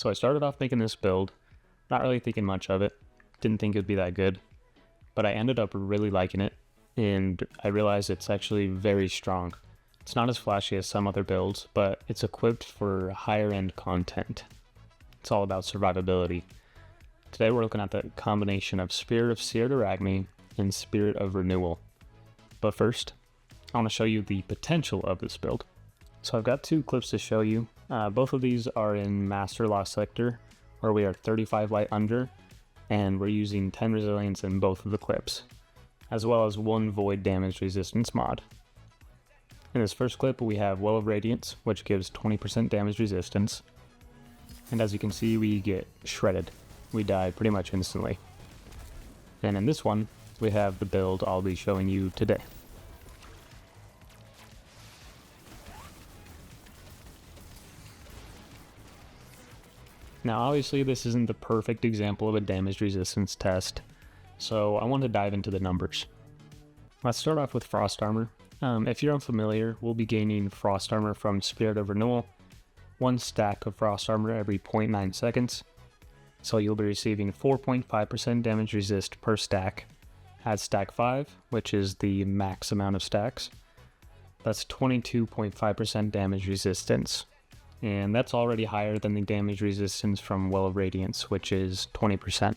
So I started off making this build, not really thinking much of it, didn't think it would be that good, but I ended up really liking it, and I realized it's actually very strong. It's not as flashy as some other builds, but it's equipped for higher end content. It's all about survivability. Today we're looking at the combination of Spirit of Seared Arachne and Spirit of Renewal. But first, I want to show you the potential of this build. So I've got two clips to show you. Both of these are in Master Lost Sector, where we are 35 light under, and we're using 10 resilience in both of the clips, as well as 1 void damage resistance mod. In this first clip we have Well of Radiance, which gives 20% damage resistance, and as you can see we get shredded. We die pretty much instantly. And in this one we have the build I'll be showing you today. Now obviously this isn't the perfect example of a damage resistance test, so I want to dive into the numbers. Let's start off with Frost Armor. If you're unfamiliar, we'll be gaining Frost Armor from Spirit of Renewal, 1 stack of Frost Armor every 0.9 seconds, so you'll be receiving 4.5% damage resist per stack. At stack 5, which is the max amount of stacks, that's 22.5% damage resistance. And that's already higher than the damage resistance from Well of Radiance, which is 20%.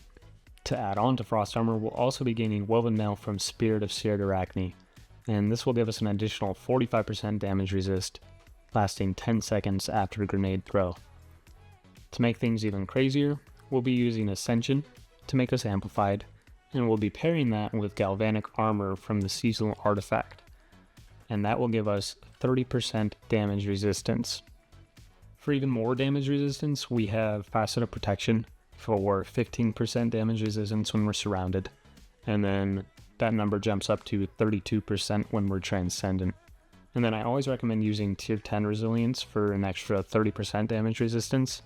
To add on to Frost Armor, we'll also be gaining Woven Mail from Spirit of Seared Arachne, and this will give us an additional 45% damage resist, lasting 10 seconds after a grenade throw. To make things even crazier, we'll be using Ascension to make us amplified, and we'll be pairing that with Galvanic Armor from the Seasonal Artifact, and that will give us 30% damage resistance. For even more damage resistance, we have Faceted Protection for 15% damage resistance when we're surrounded, and then that number jumps up to 32% when we're Transcendent. And then I always recommend using Tier 10 Resilience for an extra 30% damage resistance.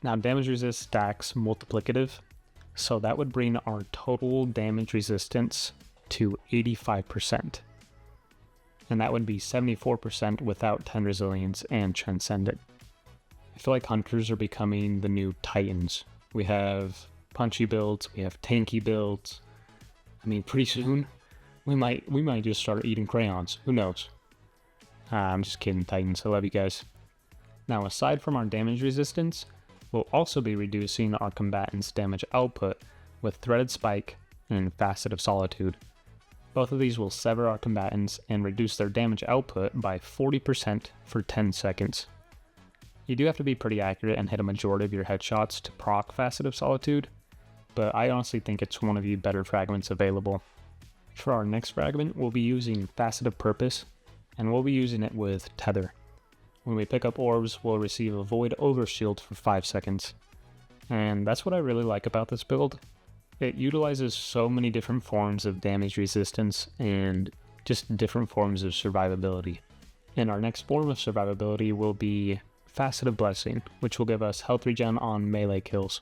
Now damage resist stacks multiplicative, so that would bring our total damage resistance to 85%. And that would be 74% without 10 Resilience and Transcendent. I feel like Hunters are becoming the new Titans. We have punchy builds, we have tanky builds. I mean, pretty soon, we might just start eating crayons. Who knows? I'm just kidding, Titans. I love you guys. Now, aside from our damage resistance, we'll also be reducing our combatants' damage output with Threaded Spike and Facet of Solitude. Both of these will sever our combatants and reduce their damage output by 40% for 10 seconds. You do have to be pretty accurate and hit a majority of your headshots to proc Facet of Solitude, but I honestly think it's one of the better fragments available. For our next fragment, we'll be using Facet of Purpose, and we'll be using it with Tether. When we pick up orbs, we'll receive a Void Overshield for 5 seconds. And that's what I really like about this build. It utilizes so many different forms of damage resistance and just different forms of survivability. And our next form of survivability will be Facet of Blessing, which will give us health regen on melee kills.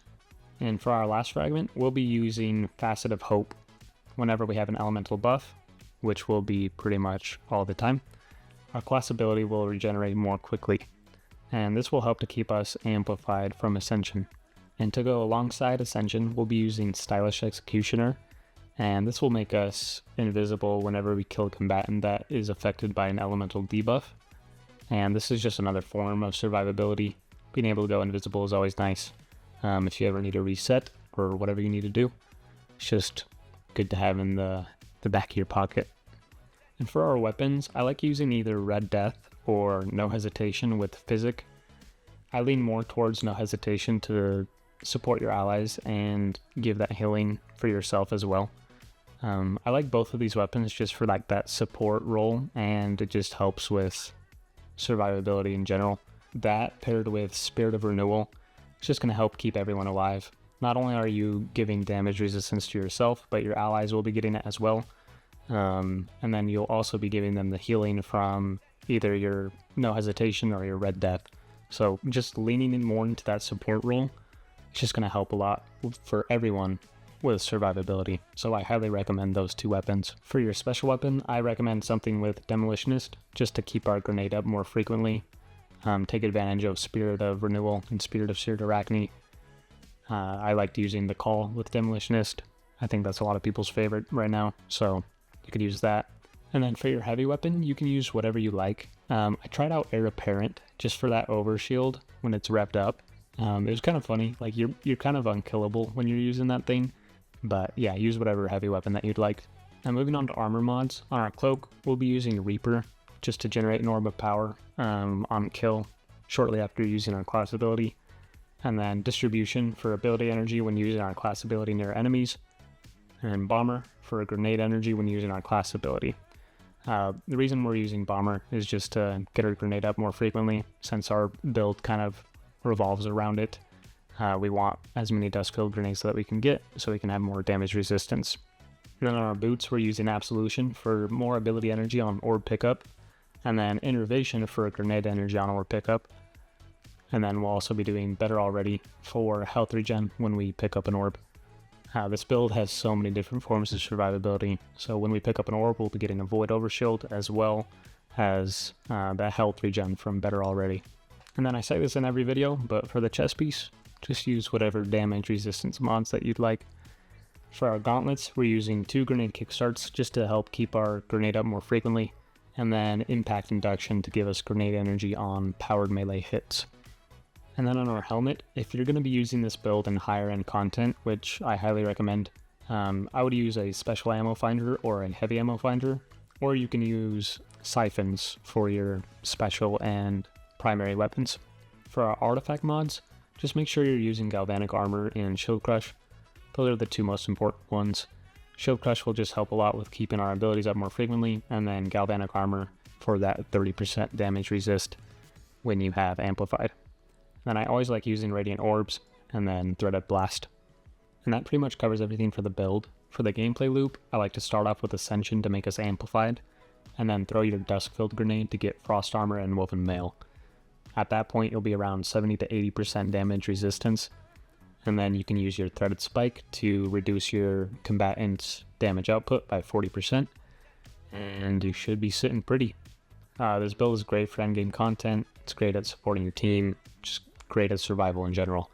And for our last fragment, we'll be using Facet of Hope. Whenever we have an elemental buff, which will be pretty much all the time, our class ability will regenerate more quickly, and this will help to keep us amplified from Ascension. And to go alongside Ascension, we'll be using Stylish Executioner, and this will make us invisible whenever we kill a combatant that is affected by an elemental debuff. And this is just another form of survivability. Being able to go invisible is always nice. If you ever need a reset or whatever you need to do, it's just good to have in the back of your pocket. And for our weapons, I like using either Red Death or No Hesitation with Physic. I lean more towards No Hesitation to support your allies and give that healing for yourself as well. I like both of these weapons just for like that support role, and it just helps with survivability in general. That paired with Spirit of Renewal, it's just going to help keep everyone alive. Not only are you giving damage resistance to yourself, but your allies will be getting it as well. And then you'll also be giving them the healing from either your No Hesitation or your Red Death. So just leaning in more into that support role, it's just going to help a lot for everyone with survivability. So I highly recommend those two weapons. For your special weapon, I recommend something with Demolitionist, just to keep our grenade up more frequently. take advantage of Spirit of Renewal and Spirit of Seared Arachne. I liked using the Call with Demolitionist. I think that's a lot of people's favorite right now, so you could use that. And then for your heavy weapon, you can use whatever you like. I tried out Heir Apparent just for that overshield when it's revved up. It was kind of funny, like you're kind of unkillable when you're using that thing. But yeah, use whatever heavy weapon that you'd like. Now moving on to armor mods. On our cloak, we'll be using Reaper just to generate an orb of power on kill shortly after using our class ability. And then Distribution for ability energy when using our class ability near enemies. And Bomber for grenade energy when using our class ability. The reason we're using Bomber is just to get our grenade up more frequently, since our build kind of revolves around it. We want as many Duskfield grenades that we can get, so we can have more damage resistance. And then on our boots, we're using Absolution for more ability energy on orb pickup, and then Innervation for grenade energy on orb pickup. And then we'll also be doing Better Already for health regen when we pick up an orb. This build has so many different forms of survivability, so when we pick up an orb, we'll be getting a Void Overshield as well as that health regen from Better Already. And then I say this in every video, but for the chest piece, just use whatever damage resistance mods that you'd like. For our gauntlets, we're using 2 grenade kickstarts just to help keep our grenade up more frequently, and then impact induction to give us grenade energy on powered melee hits. And then on our helmet, if you're going to be using this build in higher end content, which I highly recommend, I would use a special ammo finder or a heavy ammo finder, or you can use siphons for your special and primary weapons. For our artifact mods, just make sure you're using Galvanic Armor and Shield Crush. Those are the 2 most important ones. Shield Crush will just help a lot with keeping our abilities up more frequently, and then Galvanic Armor for that 30% damage resist when you have Amplified. Then I always like using Radiant Orbs, and then Threaded Blast. And that pretty much covers everything for the build. For the gameplay loop, I like to start off with Ascension to make us Amplified, and then throw your Duskfield Grenade to get Frost Armor and Woven Mail. At that point, you'll be around 70 to 80% damage resistance, and then you can use your Threaded Spike to reduce your combatant's damage output by 40%, and you should be sitting pretty. This build is great for endgame content, it's great at supporting your team, just great at survival in general.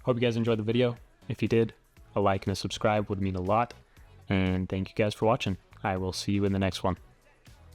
Hope you guys enjoyed the video. If you did, a like and a subscribe would mean a lot, and thank you guys for watching. I will see you in the next one.